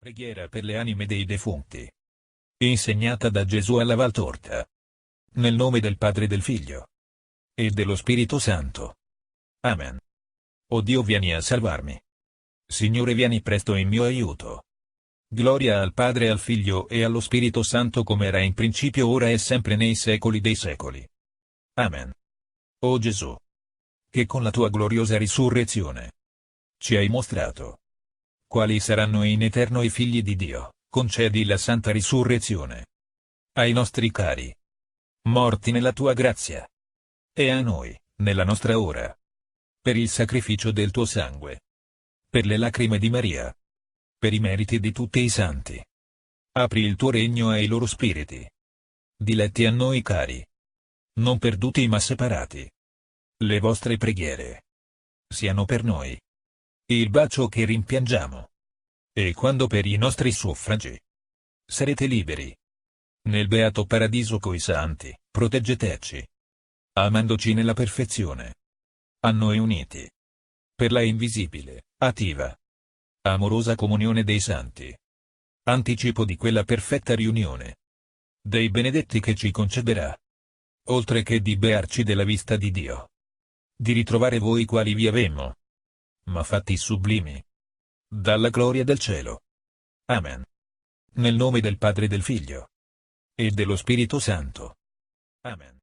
Preghiera per le anime dei defunti. Insegnata da Gesù alla Valtorta. Nel nome del Padre e del Figlio e dello Spirito Santo. Amen. O Dio, vieni a salvarmi. Signore, vieni presto in mio aiuto. Gloria al Padre, al Figlio e allo Spirito Santo, come era in principio, ora e sempre, nei secoli dei secoli. Amen. O Gesù, che con la tua gloriosa risurrezione ci hai mostrato quali saranno in eterno i figli di Dio, concedi la santa risurrezione ai nostri cari morti nella tua grazia, e a noi, nella nostra ora, per il sacrificio del tuo sangue, per le lacrime di Maria, per i meriti di tutti i santi. Apri il tuo regno ai loro spiriti, diletti a noi cari, non perduti ma separati. Le vostre preghiere siano per noi il bacio che rimpiangiamo, e quando per i nostri suffragi sarete liberi nel beato paradiso coi santi, proteggeteci, amandoci nella perfezione, a noi uniti, per la invisibile, attiva, amorosa comunione dei santi, anticipo di quella perfetta riunione dei benedetti che ci concederà, oltre che di bearci della vista di Dio, di ritrovare voi quali vi avemmo, ma fatti sublimi dalla gloria del cielo. Amen. Nel nome del Padre e del Figlio e dello Spirito Santo. Amen.